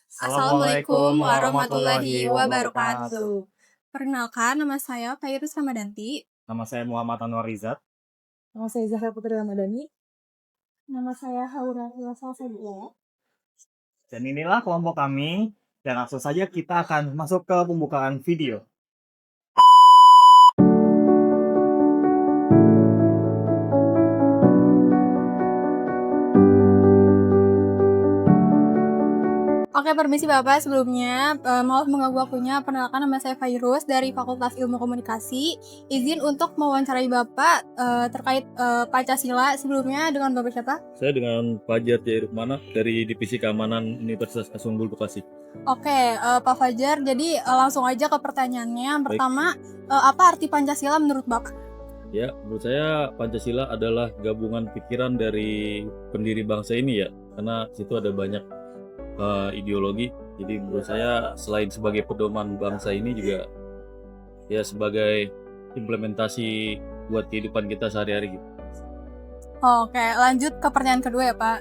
Assalamualaikum warahmatullahi wabarakatuh. Perkenalkan, nama saya Fairuz Ramadanti. Nama saya Muhammad Anwar Rizat. Nama saya Zahra Putri Ramadhani. Nama saya Haura Hilasa Sabila. Dan inilah kelompok kami. Dan langsung saja kita akan masuk ke pembukaan video. Oke, permisi Bapak. Sebelumnya, maaf mengganggu waktunya. Perkenalkan, nama saya Fairuz dari Fakultas Ilmu Komunikasi. Izin untuk mewawancarai Bapak terkait Pancasila. Sebelumnya dengan Bapak siapa? Saya dengan Fajar Jairukmana dari Divisi Keamanan Universitas Hasanuddin Bekasi. Oke, Pak Fajar. Jadi langsung aja ke pertanyaannya. Yang pertama, apa arti Pancasila menurut Bapak? Ya, menurut saya Pancasila adalah gabungan pikiran dari pendiri bangsa ini ya, karena situ ada banyak ideologi. Jadi menurut saya selain sebagai pedoman bangsa ini juga ya sebagai implementasi buat kehidupan kita sehari-hari gitu. Oke, lanjut ke pertanyaan kedua ya Pak.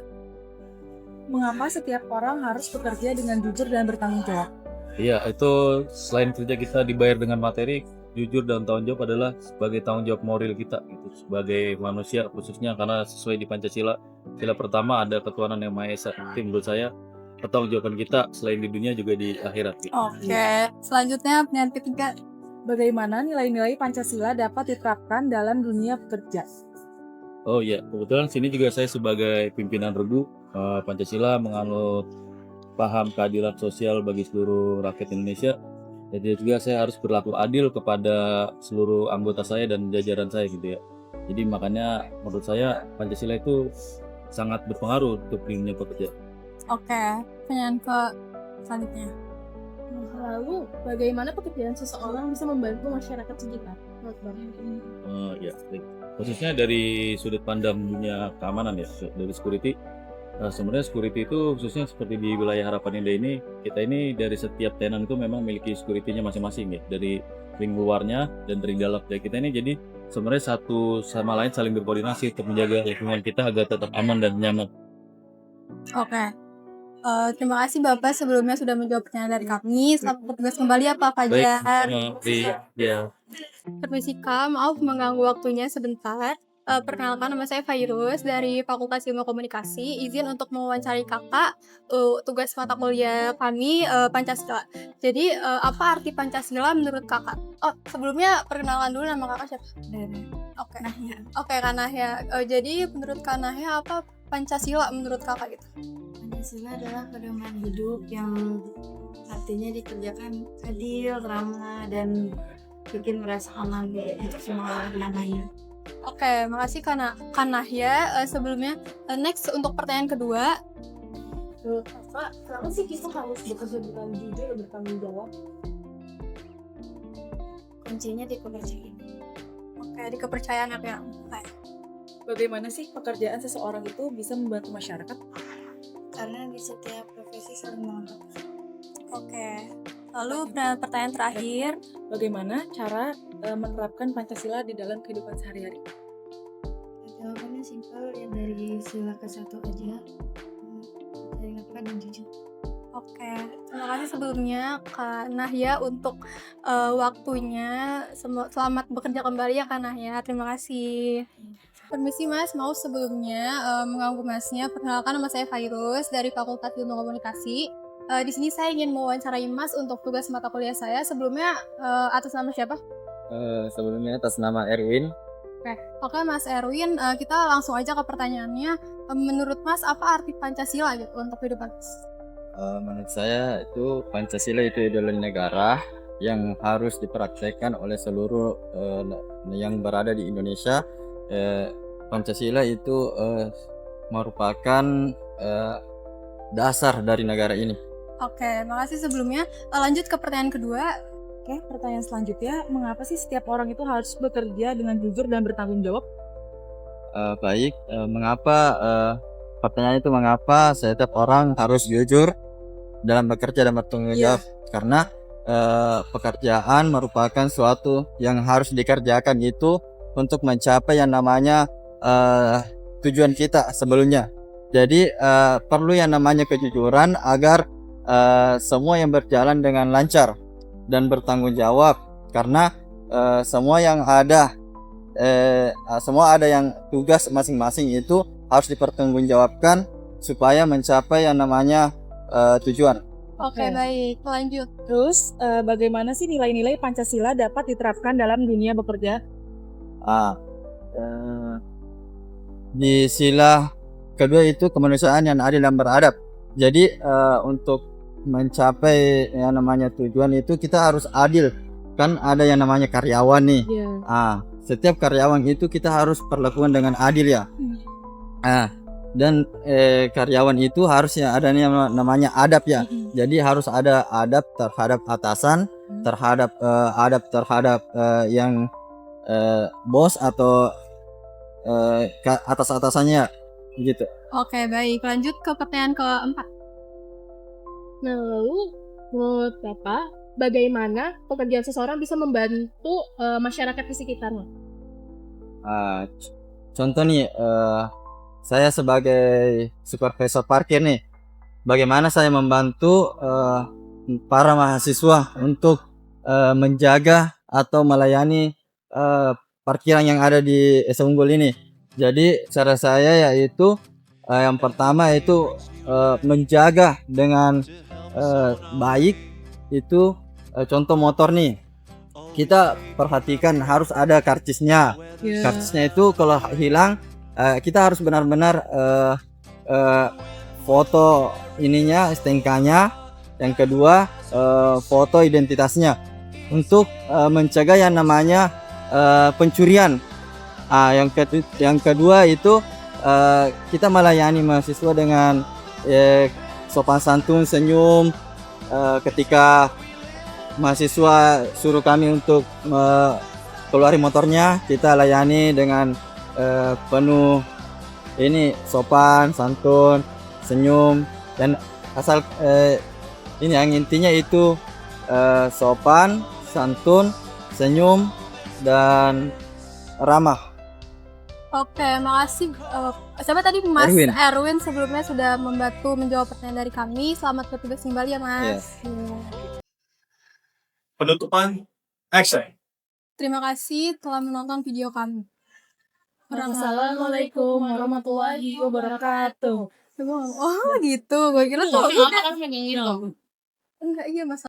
Mengapa setiap orang harus bekerja dengan jujur dan bertanggung jawab? Iya, itu selain kerja kita dibayar dengan materi, jujur dan tanggung jawab adalah sebagai tanggung jawab moral kita gitu, sebagai manusia khususnya karena sesuai di Pancasila. Sila pertama ada ketuhanan yang Maha Esa. Itu menurut saya pertanggungjawaban kita selain di dunia juga di akhirat gitu. Oke, selanjutnya pertanyaan ketiga. Bagaimana nilai-nilai Pancasila dapat diterapkan dalam dunia pekerja? Oh iya, kebetulan sini juga saya sebagai pimpinan regu Pancasila menganut paham keadilan sosial bagi seluruh rakyat Indonesia. Jadi juga saya harus berlaku adil kepada seluruh anggota saya dan jajaran saya gitu ya. Jadi makanya menurut saya Pancasila itu sangat berpengaruh untuk dunia pekerja. Oke, pertanyaan ke selanjutnya. Lalu, bagaimana pekerjaan seseorang bisa membantu masyarakat sekitar? Ya, baik. Khususnya dari sudut pandang dunia keamanan ya, dari security. Sebenarnya security itu khususnya seperti di wilayah Harapan Indah ini, kita ini dari setiap tenan itu memang memiliki security-nya masing-masing ya, dari link luarnya dan dari dalam. Dari kita ini jadi sebenarnya satu sama lain saling berkoordinasi untuk menjaga lingkungan kita agar tetap aman dan nyaman. Oke. Terima kasih Bapak sebelumnya sudah menjawab pertanyaan dari kami. Selamat bertugas kembali ya Pak Fajar. Ya. Permisi Kak, maaf mengganggu waktunya sebentar. Perkenalkan, nama saya Fairuz dari Fakultas Ilmu Komunikasi. Izin untuk mewawancari kakak. Tugas mata kuliah kami Pancasila. Jadi apa arti Pancasila menurut kakak? Oh, sebelumnya perkenalan dulu nama kakak siapa? Oke. Oke, Kak Nahya. Jadi menurut Kak Nahya apa Pancasila menurut kakak gitu? Pancasila adalah pedoman hidup yang artinya dikerjakan adil, ramah, dan bikin merasa aman untuk semua namanya. Oke, makasih Kak Nahya. Sebelumnya, next untuk pertanyaan kedua. Kakak, kenapa sih kita harus bekerja dengan jujur dan bertanggung jawab? Kuncinya di kepercayaan. Oke, di kepercayaan ya. Oke. Bagaimana sih pekerjaan seseorang itu bisa membantu masyarakat? Karena di setiap profesi saling melengkapi. Oke. Lalu pertanyaan terakhir. Bagaimana cara menerapkan Pancasila di dalam kehidupan sehari-hari? Jawabannya simpel, ya dari sila ke-1 aja. Ingatkan dan jujur. Oke, terima kasih sebelumnya Kak Nahya untuk waktunya. Selamat bekerja kembali ya Kak Nahya. Terima kasih. Permisi Mas, mau sebelumnya mengganggu Masnya. Perkenalkan, nama saya Fairuz dari Fakultas Ilmu Komunikasi. Di sini saya ingin mewawancarai Mas untuk tugas mata kuliah saya. Sebelumnya atas nama siapa? Sebelumnya atas nama Erwin. Oke Mas Erwin, kita langsung aja ke pertanyaannya. Menurut Mas, apa arti Pancasila gitu untuk kehidupan Mas? Menurut saya itu Pancasila itu adalah negara yang harus dipraktekkan oleh seluruh yang berada di Indonesia. Pancasila itu merupakan dasar dari negara ini. Oke, makasih sebelumnya. Lanjut ke pertanyaan kedua. Oke, pertanyaan selanjutnya, mengapa sih setiap orang itu harus bekerja dengan jujur dan bertanggung jawab? Mengapa pertanyaan itu mengapa setiap orang harus jujur dalam bekerja dan bertanggung jawab? Karena pekerjaan merupakan suatu yang harus dikerjakan itu untuk mencapai yang namanya tujuan kita sebelumnya. Jadi perlu yang namanya kejujuran agar semua yang berjalan dengan lancar dan bertanggung jawab, karena semua ada yang tugas masing-masing itu harus dipertanggungjawabkan supaya mencapai yang namanya tujuan. Oke, Oke. baik. Lanjut. Terus bagaimana sih nilai-nilai Pancasila dapat diterapkan dalam dunia bekerja? Eh, di sila kedua itu kemanusiaan yang adil dan beradab. Jadi untuk mencapai yang namanya tujuan itu kita harus adil. Kan ada yang namanya karyawan nih. Iya. Setiap karyawan itu kita harus perlakukan dengan adil ya. Dan karyawan itu harusnya ada yang namanya adab ya. Jadi harus ada adab terhadap atasan, adab terhadap yang bos atau atas-atasannya gitu. Oke, baik. Lanjut ke pertanyaan keempat. Nah, lalu menurut Bapak, bagaimana pekerjaan seseorang bisa membantu masyarakat di sekitarnya? Contoh nih, saya sebagai supervisor parkir nih, bagaimana saya membantu para mahasiswa untuk menjaga atau melayani parkiran yang ada di Esa Unggul ini. Jadi cara saya yaitu yang pertama itu menjaga dengan baik itu contoh motor nih. Kita perhatikan harus ada karcisnya. Karcisnya itu kalau hilang kita harus benar-benar foto ininya STNK-nya. Yang kedua foto identitasnya untuk mencegah yang namanya pencurian. Yang kedua itu kita melayani mahasiswa dengan sopan santun, senyum. Ketika mahasiswa suruh kami untuk keluarin motornya, kita layani dengan penuh ini sopan, santun, senyum, dan asal ini yang intinya itu sopan, santun, senyum, dan ramah. Oke, makasih. Siapa tadi Mas Erwin. Erwin sebelumnya sudah membantu menjawab pertanyaan dari kami. Selamat bertugas kembali ya Mas. Penutupan, action. Terima kasih telah menonton video kami. Assalamualaikum warahmatullahi wabarakatuh. Oh gitu, gue kira tuh Apa kan kayak gitu? enggak, iya Mas.